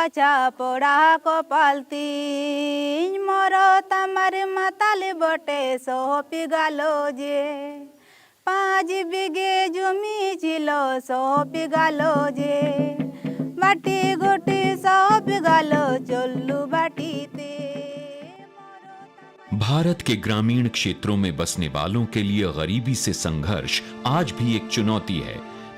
কাচা পোড়া কপালতি মর তামার মাতাল বটে সপি গেল যে 5 বিঘে জমি ছিল সপি গেল যে বাটি ঘটি সপি গেল চল্লু বাটিতে। भारत के ग्रामीण क्षेत्रों में बसने वालों के लिए गरीबी से संघर्ष आज भी एक चुनौती है।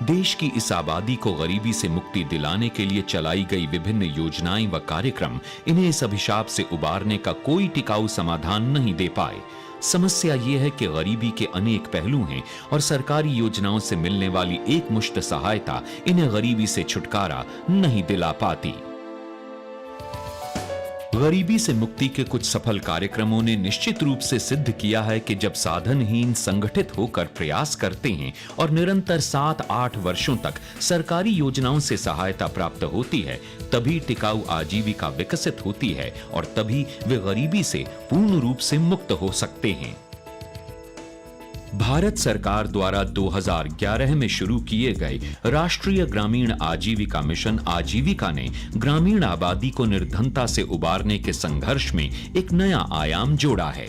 देश की इस आबादी को गरीबी से मुक्ति दिलाने के लिए चलाई गई विभिन्न योजनाएं व कार्यक्रम इन्हें इस अभिशाप से उबारने का कोई टिकाऊ समाधान नहीं दे पाए। समस्या ये है कि गरीबी के अनेक पहलू हैं और सरकारी योजनाओं से मिलने वाली एक मुश्त सहायता इन्हें गरीबी से छुटकारा नहीं दिला पाती। गरीबी से मुक्ति के कुछ सफल कार्यक्रमों ने निश्चित रूप से सिद्ध किया है कि जब साधनहीन संगठित होकर प्रयास करते हैं और निरंतर 7-8 वर्षों तक सरकारी योजनाओं से सहायता प्राप्त होती है, तभी टिकाऊ आजीविका विकसित होती है और तभी वे गरीबी से पूर्ण रूप से मुक्त हो सकते हैं। भारत सरकार द्वारा 2011 में शुरू किए गए राष्ट्रीय ग्रामीण आजीविका मिशन आजीविका ने ग्रामीण आबादी को निर्धनता से उबारने के संघर्ष में एक नया आयाम जोड़ा है।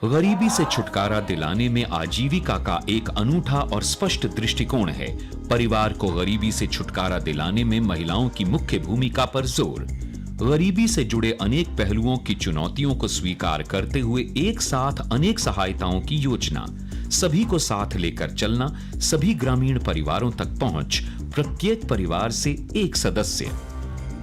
गरीबी से छुटकारा दिलाने में आजीविका का एक अनूठा और स्पष्ट दृष्टिकोण है। परिवार को गरीबी से छुटकारा दिलाने में महिलाओं की मुख्य भूमिका पर जोर। गरीबी से जुड़े अनेक पहलुओं की चुनौतियों को स्वीकार करते हुए एक साथ अनेक सहायताओं की योजना, सभी को साथ लेकर चलना, सभी ग्रामीण परिवारों तक पहुंच, प्रत्येक परिवार से एक सदस्य,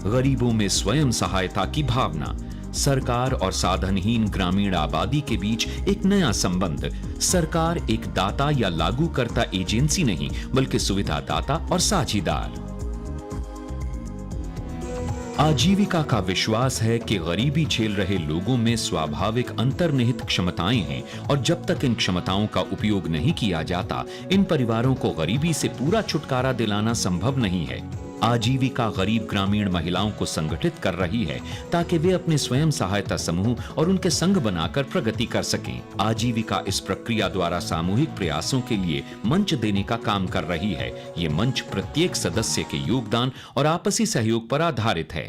गरीबों में स्वयं सहायता की भावना, सरकार और साधनहीन ग्रामीण आबादी के बीच एक नया संबंध। सरकार एक दाता या लागूकर्ता एजेंसी नहीं बल्कि सुविधादाता और साझीदार। आजीविका का विश्वास है कि गरीबी झेल रहे लोगों में स्वाभाविक अंतर्निहित क्षमताएं हैं और जब तक इन क्षमताओं का उपयोग नहीं किया जाता, इन परिवारों को गरीबी से पूरा छुटकारा दिलाना संभव नहीं है। आजीविका गरीब ग्रामीण महिलाओं को संगठित कर रही है ताकि वे अपने स्वयं सहायता समूह और उनके संघ बनाकर प्रगति कर सकें। आजीविका इस प्रक्रिया द्वारा सामूहिक प्रयासों के लिए मंच देने का काम कर रही है। ये मंच प्रत्येक सदस्य के योगदान और आपसी सहयोग पर आधारित है।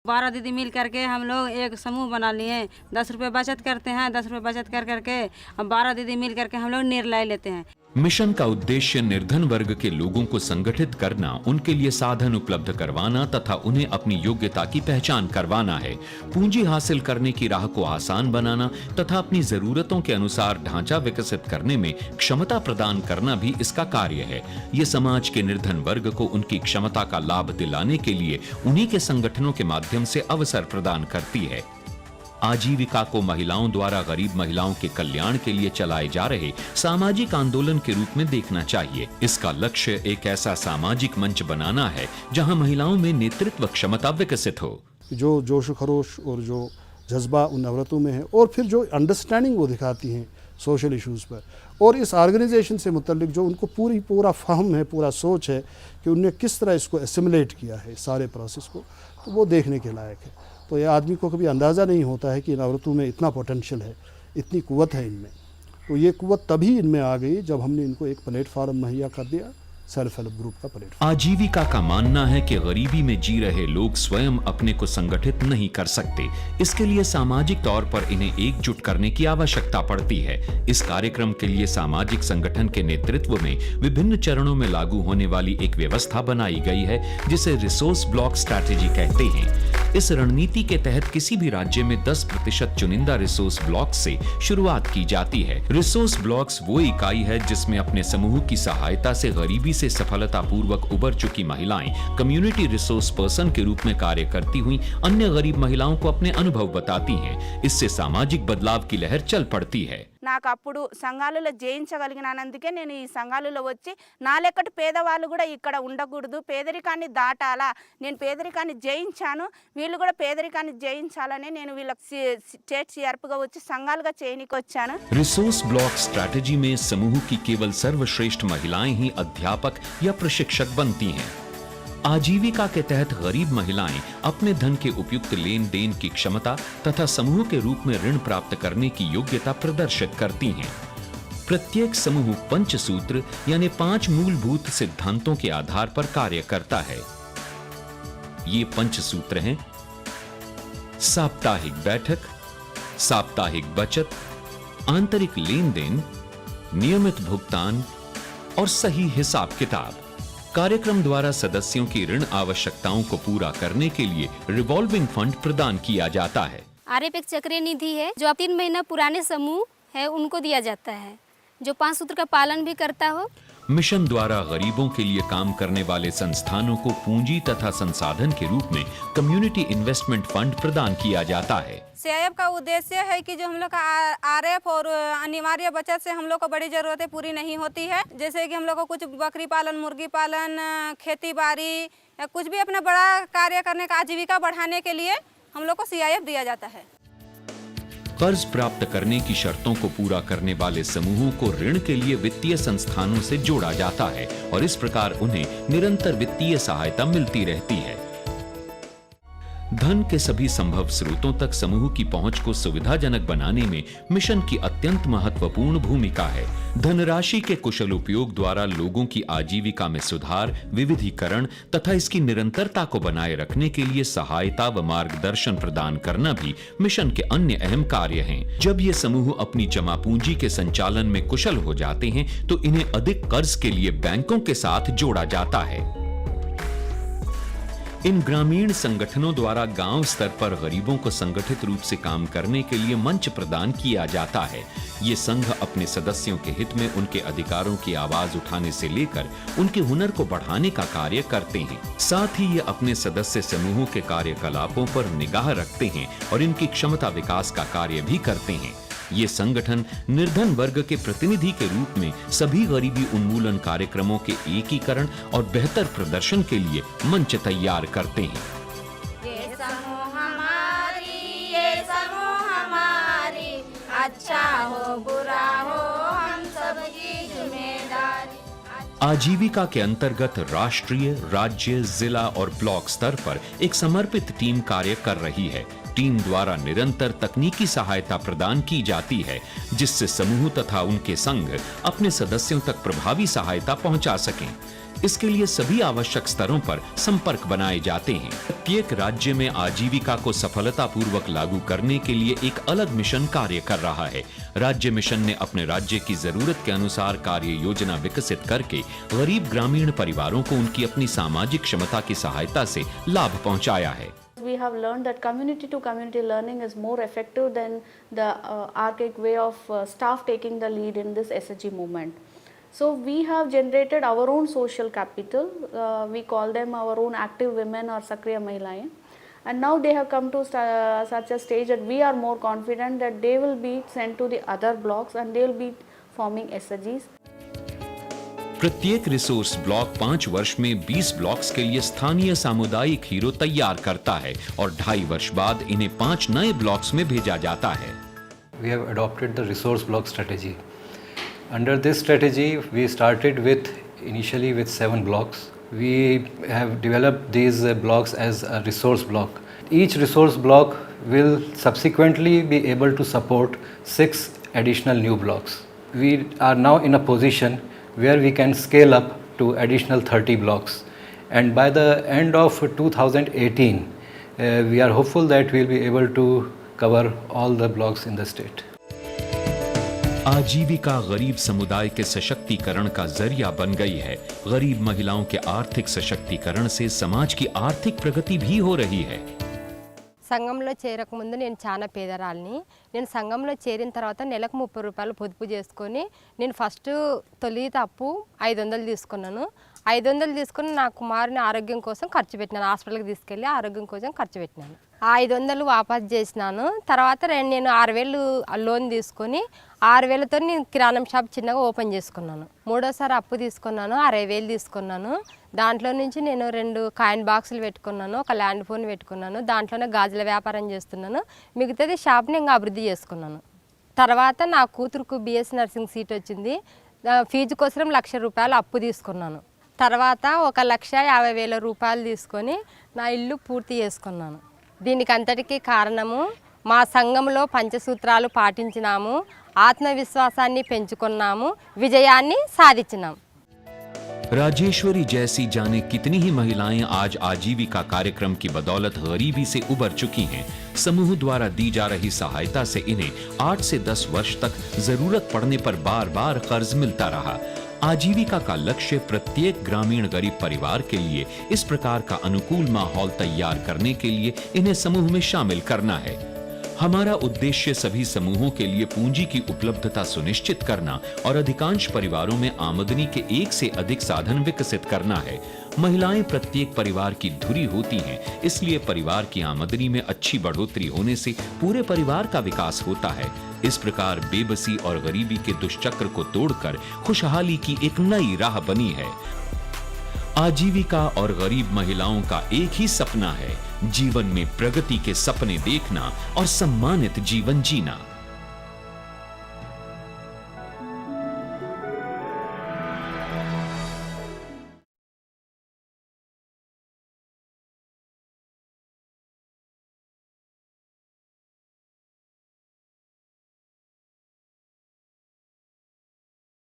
12 दीदी मिल करके हम लोग एक समूह बना लिए, 10 रुपये बचत करते हैं, 10 रुपये बचत कर करके हम 12 दीदी मिल करके हम लोग निर्णय लेते हैं। मिशन का उद्देश्य निर्धन वर्ग के लोगों को संगठित करना, उनके लिए साधन उपलब्ध करवाना तथा उन्हें अपनी योग्यता की पहचान करवाना है। पूंजी हासिल करने की राह को आसान बनाना तथा अपनी जरूरतों के अनुसार ढांचा विकसित करने में क्षमता प्रदान करना भी इसका कार्य है। ये समाज के निर्धन वर्ग को उनकी क्षमता का लाभ दिलाने के लिए उन्हीं के संगठनों के माध्यम से अवसर प्रदान करती है। आजीविका को महिलाओं द्वारा गरीब महिलाओं के कल्याण के लिए चलाए जा रहे सामाजिक आंदोलन के रूप में देखना चाहिए। इसका लक्ष्य एक ऐसा सामाजिक मंच बनाना है जहां महिलाओं में नेतृत्व क्षमता विकसित हो। जो जोश खरोश और जो जज्बा उन औरतों में है और फिर जो अंडरस्टैंडिंग वो दिखाती हैं सोशल इश्यूज़ पर, और इस ऑर्गेनाइजेशन से मुतल्लिक जो उनको पूरा फहम है, पूरा सोच है कि उनने किस तरह इसको एसिमुलेट किया है सारे प्रोसेस को, तो वो देखने के लायक है। तो ये आदमी को कभी अंदाज़ा नहीं होता है कि इन औरतों में इतना पोटेंशियल है, इतनी कुव्वत है इनमें। तो ये कुव्वत तभी इनमें आ गई जब हमने इनको एक प्लेटफॉर्म मुहैया कर दिया, सेल्फ हेल्प ग्रुप का प्लेटफॉर्म। आजीविका का मानना है कि गरीबी में जी रहे लोग स्वयं अपने को संगठित नहीं कर सकते। इसके लिए सामाजिक तौर पर इन्हें एकजुट करने की आवश्यकता पड़ती है। इस कार्यक्रम के लिए सामाजिक संगठन के नेतृत्व में विभिन्न चरणों में लागू होने वाली एक व्यवस्था बनाई गई है, जिसे रिसोर्स ब्लॉक स्ट्रैटेजी कहते हैं। इस रणनीति के तहत किसी भी राज्य में 10% चुनिंदा रिसोर्स ब्लॉक से शुरुआत की जाती है। रिसोर्स ब्लॉक्स वो इकाई है जिसमें अपने समूह की सहायता से गरीबी से सफलतापूर्वक उबर चुकी महिलाएं कम्युनिटी रिसोर्स पर्सन के रूप में कार्य करती हुई अन्य गरीब महिलाओं को अपने अनुभव बताती हैं। इससे सामाजिक बदलाव की लहर चल पड़ती है। నాకు అప్పుడు సంఘాలలో జయించగలిగినందుకే నేను ఈ సంఘాలలో వచ్చి నా లెక్కటి పేదవాళ్ళు కూడా ఇక్కడ ఉండకూడదు, పేదరికాన్ని దాటాలా, నేను పేదరికాన్ని జయించాను, వీళ్ళు కూడా పేదరికాన్ని జయించాలని నేను వీళ్ళకి స్టేట్ సిఆర్పిగా వచ్చి సంఘాలుగా చేయనికి వచ్చాను। रिसोर्स ब्लॉक स्ट्रैटेजी में समूह की केवल सर्वश्रेष्ठ महिलाएं ही अध्यापक या प्रशिक्षक बनती हैं। आजीविका के तहत गरीब महिलाएं अपने धन के उपयुक्त लेन देन की क्षमता तथा समूह के रूप में ऋण प्राप्त करने की योग्यता प्रदर्शित करती हैं। प्रत्येक समूह पंचसूत्र यानी 5 मूलभूत सिद्धांतों के आधार पर कार्य करता है। ये पंचसूत्र हैं: साप्ताहिक बैठक, साप्ताहिक बचत, आंतरिक लेन देन, नियमित भुगतान और सही हिसाब किताब। कार्यक्रम द्वारा सदस्यों की ऋण आवश्यकताओं को पूरा करने के लिए रिवॉल्विंग फंड प्रदान किया जाता है। आरएफ एक चक्रीय निधि है जो 3 महीना पुराने समूह है उनको दिया जाता है, जो 5 सूत्र का पालन भी करता हो। मिशन द्वारा गरीबों के लिए काम करने वाले संस्थानों को पूंजी तथा संसाधन के रूप में कम्युनिटी इन्वेस्टमेंट फंड प्रदान किया जाता है। सीआईएफ का उद्देश्य है कि जो हम लोग का आरएफ और अनिवार्य बचत से हम लोग को बड़ी ज़रूरतें पूरी नहीं होती है, जैसे कि हम लोग को कुछ बकरी पालन, मुर्गी पालन, खेती बाड़ी या कुछ भी अपना बड़ा कार्य करने का आजीविका बढ़ाने के लिए हम लोग को सीआईएफ दिया जाता है। कर्ज प्राप्त करने की शर्तों को पूरा करने वाले समूहों को ऋण के लिए वित्तीय संस्थानों से जोड़ा जाता है और इस प्रकार उन्हें निरंतर वित्तीय सहायता मिलती रहती है। धन के सभी संभव स्रोतों तक समूह की पहुंच को सुविधाजनक बनाने में मिशन की अत्यंत महत्वपूर्ण भूमिका है। धनराशि के कुशल उपयोग द्वारा लोगों की आजीविका में सुधार, विविधीकरण तथा इसकी निरंतरता को बनाए रखने के लिए सहायता व मार्गदर्शन प्रदान करना भी मिशन के अन्य अहम कार्य हैं। जब ये समूह अपनी जमा पूंजी के संचालन में कुशल हो जाते हैं तो इन्हें अधिक कर्ज के लिए बैंकों के साथ जोड़ा जाता है। इन ग्रामीण संगठनों द्वारा गांव स्तर पर गरीबों को संगठित रूप से काम करने के लिए मंच प्रदान किया जाता है। ये संघ अपने सदस्यों के हित में उनके अधिकारों की आवाज उठाने से लेकर उनके हुनर को बढ़ाने का कार्य करते हैं। साथ ही ये अपने सदस्य समूहों के कार्यकलापों पर निगाह रखते हैं और इनकी क्षमता विकास का कार्य भी करते हैं। ये संगठन निर्धन वर्ग के प्रतिनिधि के रूप में सभी गरीबी उन्मूलन कार्यक्रमों के एकीकरण और बेहतर प्रदर्शन के लिए मंच तैयार करते हैं। ये समूह हमारी, अच्छा हो बुरा हो हम सबकी जिम्मेदारी। आजीविका के अंतर्गत राष्ट्रीय, राज्य, जिला और ब्लॉक स्तर पर एक समर्पित टीम कार्य कर रही है। टीम द्वारा निरंतर तकनीकी सहायता प्रदान की जाती है जिससे समूह तथा उनके संघ अपने सदस्यों तक प्रभावी सहायता पहुंचा सकें। इसके लिए सभी आवश्यक स्तरों पर संपर्क बनाए जाते हैं। प्रत्येक राज्य में आजीविका को सफलतापूर्वक लागू करने के लिए एक अलग मिशन कार्य कर रहा है। राज्य मिशन ने अपने राज्य की जरूरत के अनुसार कार्य योजना विकसित करके गरीब ग्रामीण परिवारों को उनकी अपनी सामाजिक क्षमता की सहायता से लाभ पहुंचाया है। We have learned that community to community learning is more effective than the archaic way of staff taking the lead in this SHG movement. So we have generated our own social capital. We call them our own active women or Sakriya Mahilayen. And now they have come to such a stage that we are more confident that they will be sent to the other blocks and they will be forming SHGs. प्रत्येक resource block 5 वर्ष में 20 blocks के लिए स्थानीय सामुदायिक hero तैयार करता है और 2.5 वर्ष बाद इन्हें 5 नए ब्लॉक्स में भेजा जाता है। We have adopted the resource block strategy. Under this strategy, we started initially with 7 blocks. We have developed these blocks as a resource block. Each resource block will subsequently be able to support 6 additional new blocks. We are now in a position where we can scale up to additional 30 blocks, and by the end of 2018 we are hopeful that we will be able to cover all the blocks in the state. आजीविका गरीब समुदाय के सशक्तिकरण का जरिया बन गई है। गरीब महिलाओं के आर्थिक सशक्तिकरण से समाज की आर्थिक प्रगति भी हो रही है। సంఘంలో చేరకముందు నేను చాలా పేదరాల్ని. నేను సంఘంలో చేరిన తర్వాత నెలకు 30 రూపాయలు పొదుపు చేసుకొని నేను ఫస్ట్ తొలిత అప్పు 500 తీసుకున్నాను. 500 తీసుకుని నా కుమారుని ఆరోగ్యం కోసం ఖర్చు పెట్టినాను. హాస్పిటల్కి తీసుకెళ్ళి ఆరోగ్యం కోసం ఖర్చు పెట్టినాను. ఆ 500 వాపస్ చేసినాను. తర్వాత నేను 6000 లోన్ తీసుకొని 6000తో నేను కిరాణం షాప్ చిన్నగా ఓపెన్ చేసుకున్నాను. మూడోసారి అప్పు తీసుకున్నాను, 60000 తీసుకున్నాను. దాంట్లో నుంచి నేను 2 కాయిన్ బాక్సులు పెట్టుకున్నాను, ఒక ల్యాండ్ ఫోన్ పెట్టుకున్నాను. దాంట్లోనే గాజుల వ్యాపారం చేస్తున్నాను. మిగతాది షాప్ని ఇంకా అభివృద్ధి చేసుకున్నాను. తర్వాత నా కూతురుకు బిఎస్సి నర్సింగ్ సీట్ వచ్చింది. ఫీజు కోసం 1,00,000 రూపాయలు అప్పు తీసుకున్నాను. తర్వాత 1,50,000 రూపాయలు తీసుకొని నా ఇల్లు పూర్తి చేసుకున్నాను. దీనికి అంతటికీ కారణము మా సంఘంలో పంచసూత్రాలు పాటించినాము, ఆత్మవిశ్వాసాన్ని పెంచుకున్నాము, విజయాన్ని సాధించినాం. राजेश्वरी जैसी जाने कितनी ही महिलाएं आज आजीविका कार्यक्रम की बदौलत गरीबी से उबर चुकी हैं। समूह द्वारा दी जा रही सहायता से इन्हें 8 से 10 वर्ष तक जरूरत पड़ने पर बार बार कर्ज मिलता रहा। आजीविका का लक्ष्य प्रत्येक ग्रामीण गरीब परिवार के लिए इस प्रकार का अनुकूल माहौल तैयार करने के लिए इन्हें समूह में शामिल करना है। हमारा उद्देश्य सभी समूहों के लिए पूंजी की उपलब्धता सुनिश्चित करना और अधिकांश परिवारों में आमदनी के एक से अधिक साधन विकसित करना है। महिलाएं प्रत्येक परिवार की धुरी होती हैं, इसलिए परिवार की आमदनी में अच्छी बढ़ोतरी होने से पूरे परिवार का विकास होता है। इस प्रकार बेबसी और गरीबी के दुष्चक्र को तोड़कर खुशहाली की एक नई राह बनी है। आजीविका और गरीब महिलाओं का एक ही सपना है, जीवन में प्रगति के सपने देखना और सम्मानित जीवन जीना।